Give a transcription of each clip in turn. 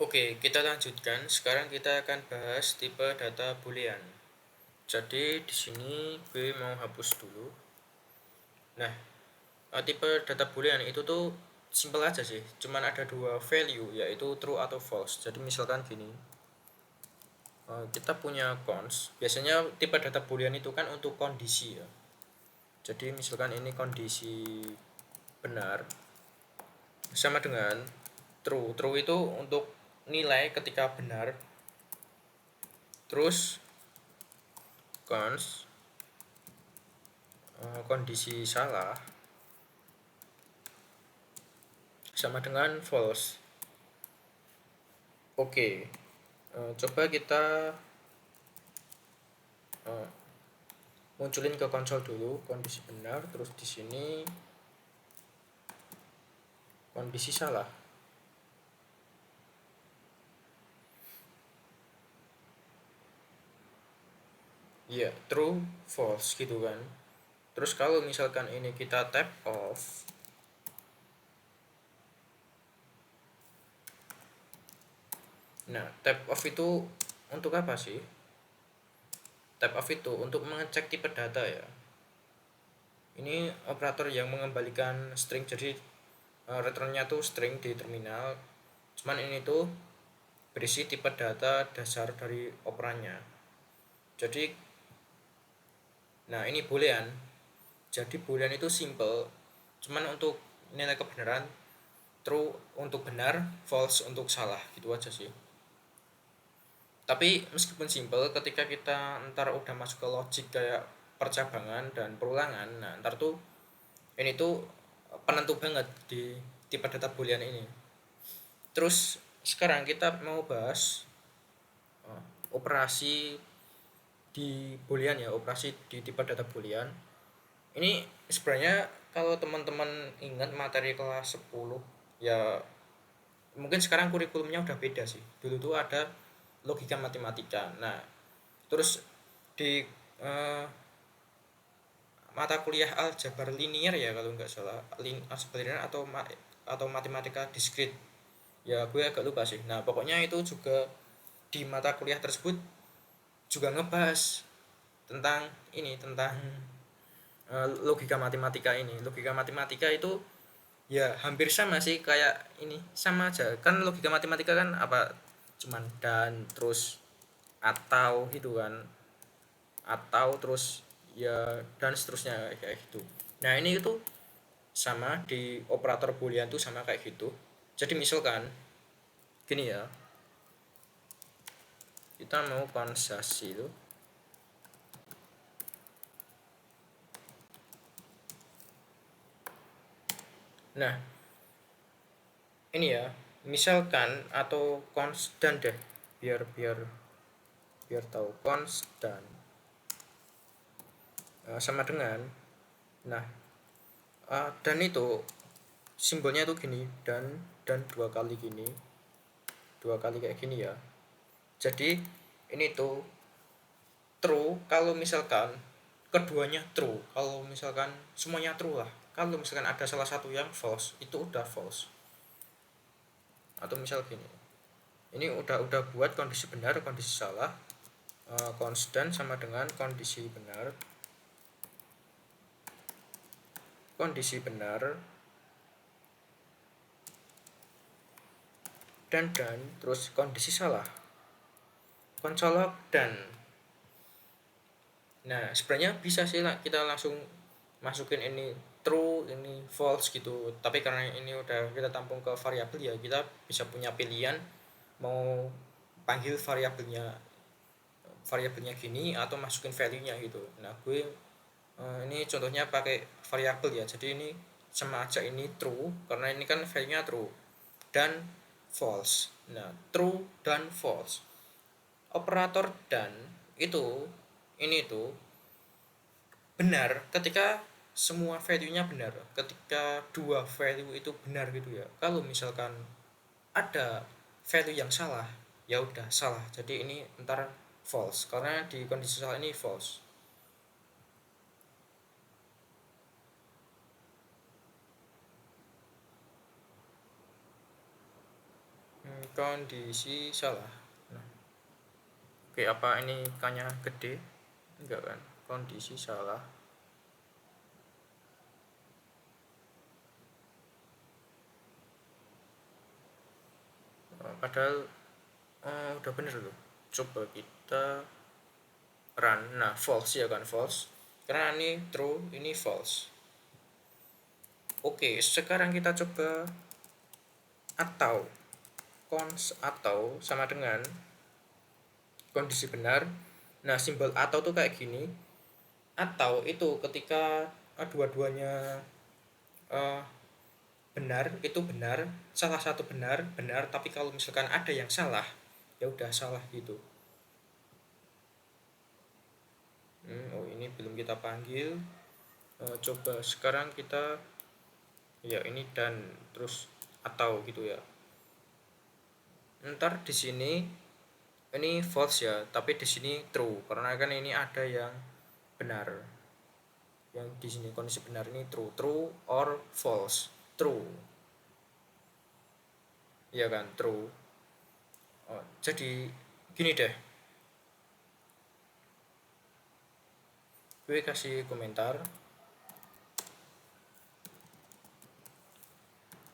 Oke, kita lanjutkan. Sekarang kita akan bahas tipe data boolean. Jadi di sini gue mau hapus dulu. Nah, tipe data boolean itu tuh simple aja sih. Cuman ada dua value, yaitu true atau false. Jadi misalkan gini, kita punya cons. Biasanya tipe data boolean itu kan untuk kondisi ya. Jadi misalkan ini kondisi benar sama dengan true. True itu untuk nilai ketika benar. Terus cons kondisi salah sama dengan false. Oke, coba kita munculin ke konsol dulu kondisi benar, terus di sini kondisi salah. Iya, true, false gitu kan. Terus kalau misalkan ini kita tap off, nah tap off itu untuk apa sih? Tap off itu untuk mengecek tipe data ya. Ini operator yang mengembalikan string, jadi returnnya tuh string di terminal. Cuman ini tuh berisi tipe data dasar dari operannya. Jadi nah ini boolean. Jadi boolean itu simple, cuman untuk nilai kebenaran true untuk benar, false untuk salah, gitu aja sih. Tapi meskipun simple, ketika kita ntar udah masuk ke logik kayak percabangan dan perulangan, nah ntar tuh ini tuh penentu banget di tipe data boolean ini. Terus sekarang kita mau bahas operasi di boolean ya, operasi di tipe data boolean. Ini sebenarnya kalau teman-teman ingat materi kelas 10 ya, mungkin sekarang kurikulumnya udah beda sih. Dulu tuh ada logika matematika. Nah, terus di eh, mata kuliah aljabar linier ya kalau nggak salah, aljabar linier atau matematika diskrit. Ya gue agak lupa sih. Nah, pokoknya itu juga di mata kuliah tersebut juga ngebahas tentang ini, tentang logika matematika ini. Logika matematika itu ya hampir sama sih kayak ini, sama aja kan. Logika matematika kan apa, cuman dan terus atau gitu kan, atau terus ya dan seterusnya kayak gitu. Nah ini itu sama di operator boolean tuh sama kayak gitu. Jadi misalkan gini ya, kita mau konsasi itu. Nah ini ya, misalkan atau konstan deh, biar biar biar tahu konstan sama dengan, nah dan itu simbolnya tuh gini, dan dua kali gini, dua kali kayak gini ya. Jadi ini tuh true kalau misalkan keduanya true, kalau misalkan semuanya true lah. Kalau misalkan ada salah satu yang false, itu udah false. Atau misal gini, ini udah buat kondisi benar, kondisi salah, konstan sama dengan kondisi benar, kondisi benar, dan terus kondisi salah, konsolog dan. Nah sebenarnya bisa sih lah kita langsung masukin ini true, ini false gitu. Tapi karena ini udah kita tampung ke variabel ya, kita bisa punya pilihan mau panggil variabelnya gini atau masukin value-nya gitu. Nah gue ini contohnya pakai variabel ya. Jadi ini sama aja, ini true karena ini kan value-nya true, dan false. Nah true dan false, operator dan itu ini tuh benar ketika semua value-nya benar, ketika dua value itu benar gitu ya. Kalau misalkan ada value yang salah, ya udah salah, jadi ini ntar false karena di kondisi salah ini false. kondisi salah. Nah, oke, apa ini kanya gede? Enggak kan, kondisi salah. Padahal udah bener loh. Coba kita run. Nah, false ya kan, false, karena ini true, ini false. Oke, sekarang kita coba atau atau sama dengan kondisi benar. Nah, simbol atau tuh kayak gini. Atau itu ketika dua-duanya uh, benar, itu benar, salah satu benar, benar, tapi kalau misalkan ada yang salah, ya udah salah gitu. Oh, ini belum kita panggil. Coba sekarang kita, ya ini dan terus atau gitu ya. Ntar di sini ini false ya, tapi di sini true karena kan ini ada yang benar. Yang di sini kondisi benar ini true, true or false, true. Iya kan, true. Jadi gini deh, gue kasih komentar.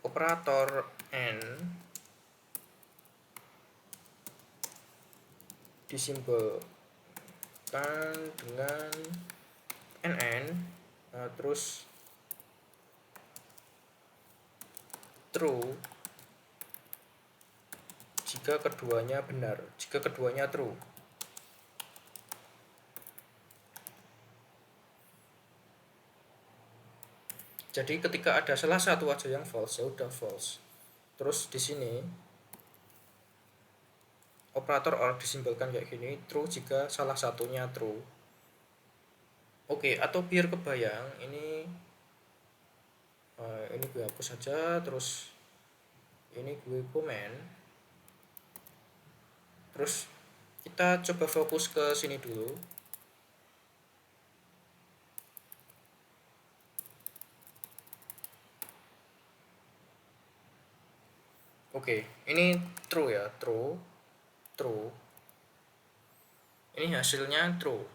Operator N disimbolkan dengan NN, terus true jika keduanya benar, jika keduanya true. Jadi ketika ada salah satu aja yang false, ya udah false. Terus di sini operator OR disimbolkan kayak gini, true jika salah satunya true. Oke, atau biar kebayang, ini gue hapus saja, terus ini gue komen. Terus kita coba fokus ke sini dulu. Oke, ini true ya, true, true. Ini hasilnya true,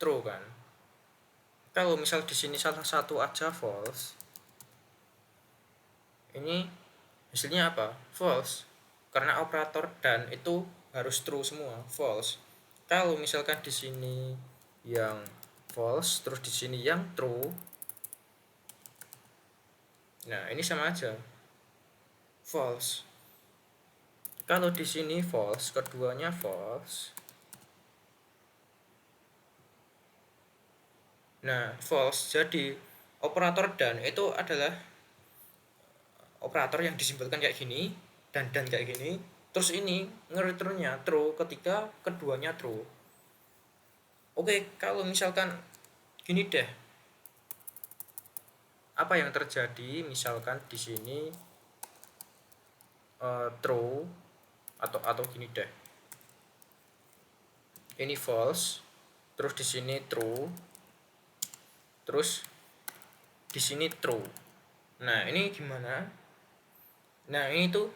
true kan. Kalau misal di sini salah satu aja false, ini hasilnya apa? False. Karena operator dan itu harus true semua, false. Kalau misalkan di sini yang false, terus di sini yang true, nah ini sama aja, false. Kalau di sini false, keduanya false. Nah, false. Jadi operator dan itu adalah operator yang disimbolkan kayak gini dan kayak gini. Terus ini ngereturnnya true ketika keduanya true. Oke, kalau misalkan gini deh, apa yang terjadi misalkan di sini true atau gini deh, ini false, terus di sini true, terus di sini true. Nah ini gimana? Nah ini tuh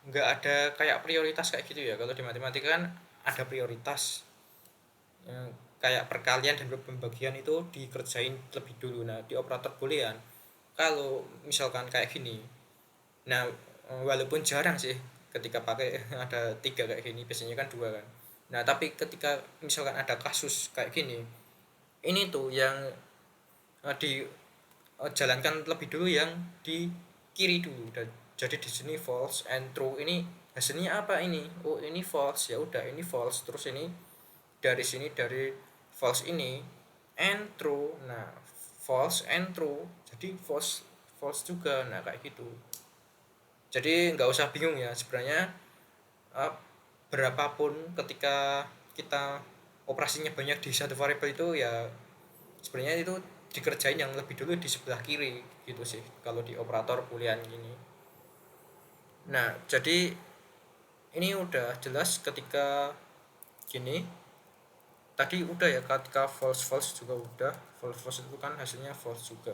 nggak ada kayak prioritas kayak gitu ya. Kalau di matematika kan ada prioritas, kayak perkalian dan pembagian itu dikerjain lebih dulu. Nah di operator boolean kalau misalkan kayak gini, nah walaupun jarang sih ketika pakai ada 3 kayak gini, biasanya kan 2 kan. Nah tapi ketika misalkan ada kasus kayak gini, ini tuh yang dijalankan lebih dulu yang di kiri dulu. Dan jadi di sini false and true, ini hasilnya apa ini? Oh ini false, ya udah ini false. Terus ini dari sini dari false ini and true. Nah false and true, jadi false false juga. Nah kayak gitu. Jadi nggak usah bingung ya sebenarnya, berapapun ketika kita operasinya banyak di satu variabel itu ya sebenarnya itu dikerjain yang lebih dulu di sebelah kiri gitu sih kalau di operator boolean gini. Nah jadi ini udah jelas ketika gini. Tadi udah ya, ketika false false juga udah. False false itu kan hasilnya false juga.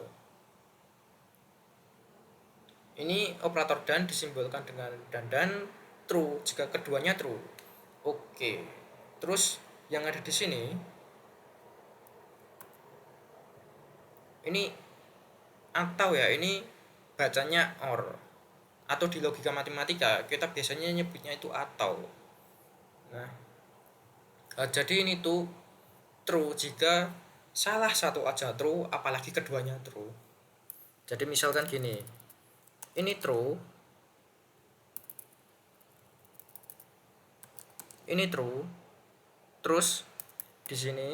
Ini operator dan disimbolkan dengan dan true jika keduanya true. Oke. Terus yang ada di sini ini atau ya, ini bacanya or, atau di logika matematika kita biasanya nyebutnya itu atau. Nah, jadi ini tuh true jika salah satu aja true, apalagi keduanya true. Jadi misalkan gini, ini true, ini true, terus di sini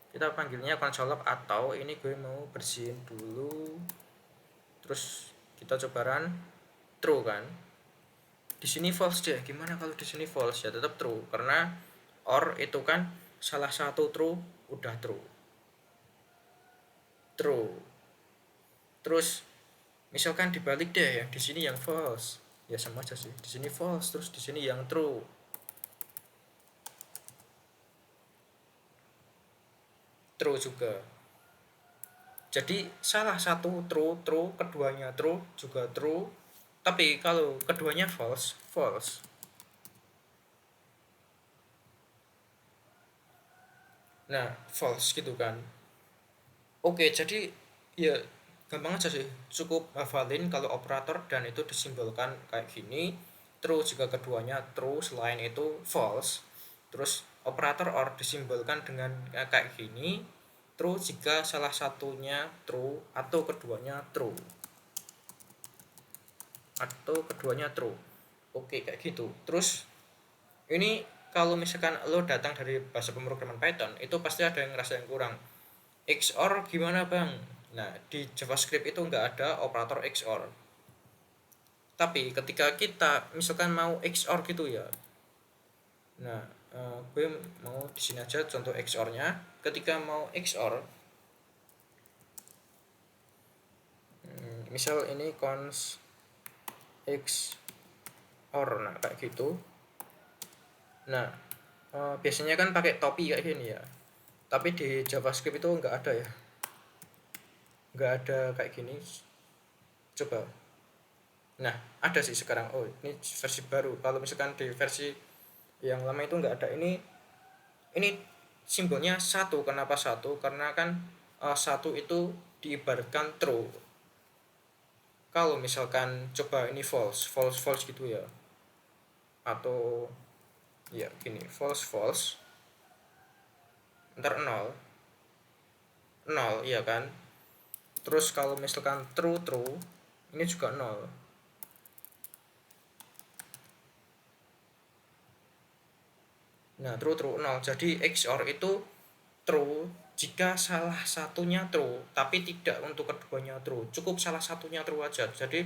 kita panggilnya console log, atau ini gue mau bersihin dulu, terus kita coba run, true kan. Di sini false deh. Gimana kalau di sini false? Ya tetap true karena or itu kan salah satu true udah true. True. Terus misalkan dibalik deh, yang di sini yang false. Ya sama aja sih. Di sini false, terus di sini yang true. True juga. Jadi salah satu true, true, keduanya true juga true. Tapi kalau keduanya false, false. Nah, false gitu kan. Oke, jadi ya gampang aja sih. Cukup hafalin kalau operator dan itu disimbolkan kayak gini. True jika keduanya true, selain itu false. Terus operator or disimbolkan dengan kayak gini. True jika salah satunya true atau keduanya true. Atau keduanya true. Oke, kayak gitu. Terus ini kalau misalkan lo datang dari bahasa pemrograman Python, itu pasti ada yang ngerasa yang kurang. XOR gimana bang? Nah, di JavaScript itu nggak ada operator XOR. Tapi ketika kita misalkan mau XOR gitu ya. Nah, gue mau di sini aja contoh XOR-nya. Ketika mau XOR, misal ini cons XOR, nah kayak gitu. Nah, biasanya kan pakai topi kayak gini ya. Tapi di JavaScript itu nggak ada ya. Nggak ada kayak gini. Coba. Nah, ada sih sekarang. Oh, ini versi baru. Kalau misalkan di versi yang lama itu nggak ada. Ini simbolnya satu. Kenapa satu? Karena kan satu itu diibaratkan true. Kalau misalkan coba ini false, false, false gitu ya. Atau ya gini, false, false. Ntar nol, nol, iya kan? Terus kalau misalkan true, true, ini juga nol. Nah, true, true, nol. Jadi XOR itu true jika salah satunya true, tapi tidak untuk keduanya true. Cukup salah satunya true aja. Jadi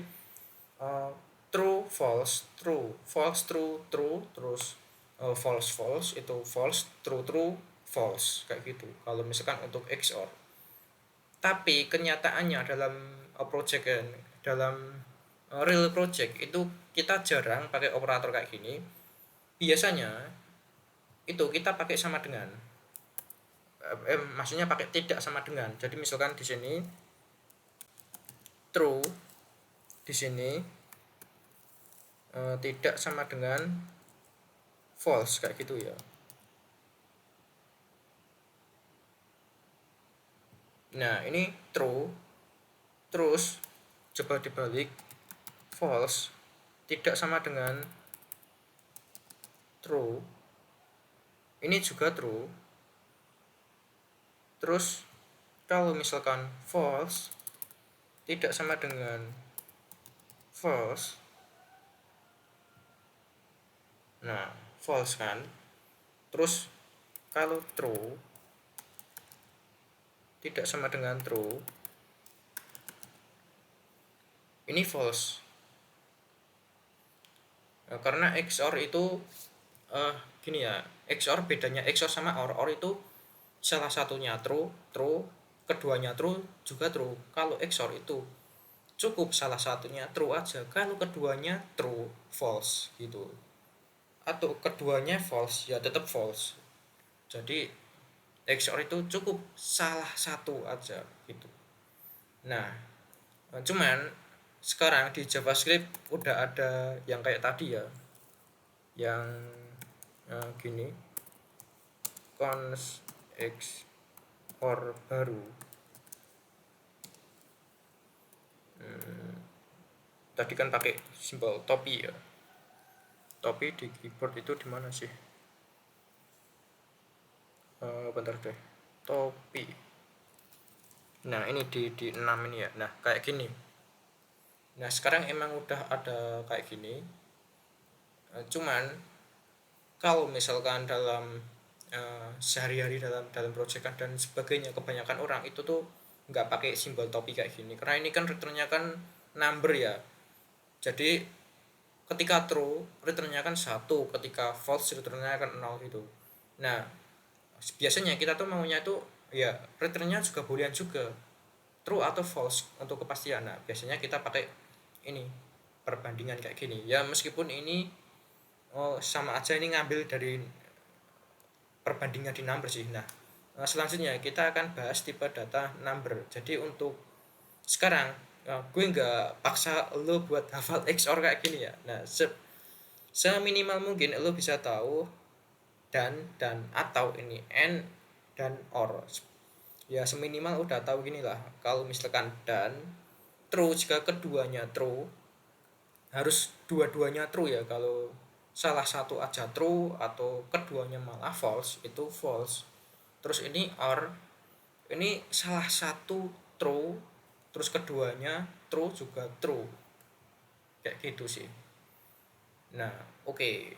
uh, true, false, true, false, true, true, terus false, false, itu false, true, true, false, kayak gitu. Kalau misalkan untuk XOR. Tapi kenyataannya dalam project, dalam real project itu kita jarang pakai operator kayak gini. Biasanya itu kita pakai sama dengan, maksudnya pakai tidak sama dengan. Jadi misalkan di sini true, di sini tidak sama dengan false kayak gitu ya. Nah, ini true, terus coba dibalik, false tidak sama dengan true, ini juga true. Terus kalau misalkan false tidak sama dengan false, nah false kan. Terus kalau true tidak sama dengan true, ini false. Nah, karena XOR itu gini ya, XOR bedanya XOR sama OR itu salah satunya true, true, keduanya true juga true. Kalau XOR itu cukup salah satunya true aja, kalau keduanya true, false gitu. Atau keduanya false ya tetap false. Jadi XOR itu cukup salah satu aja gitu. Nah, cuman sekarang di JavaScript udah ada yang kayak tadi ya, yang gini, cons x or baru. Tadi kan pakai simbol topi ya. Topi di keyboard itu di mana sih? Bentar deh. Topi. Nah, ini di 6 ini ya. Nah, kayak gini. Nah, sekarang emang udah ada kayak gini. Cuman kalau misalkan dalam sehari-hari dalam proyekan dan sebagainya, kebanyakan orang itu tuh nggak pakai simbol topi kayak gini, karena ini kan returnnya kan number ya. Jadi ketika true returnnya kan satu, ketika false returnnya kan 0 gitu. Nah, biasanya kita tuh maunya tuh ya returnnya juga boolean juga, true atau false untuk kepastian. Nah, biasanya kita pakai ini perbandingan kayak gini ya, meskipun ini sama aja, ini ngambil dari perbandingan di number sih. Nah, selanjutnya kita akan bahas tipe data number. Jadi untuk sekarang gue nggak paksa lo buat hafal XOR kayak gini ya. Nah, seminimal mungkin lo bisa tahu dan atau ini and dan or. Ya seminimal udah tahu gini lah. Kalau misalkan dan true, jika keduanya true, harus dua-duanya true ya. Kalau salah satu aja true atau keduanya malah false, itu false. Terus ini or, ini salah satu true terus keduanya true juga true, kayak gitu sih. Nah, oke.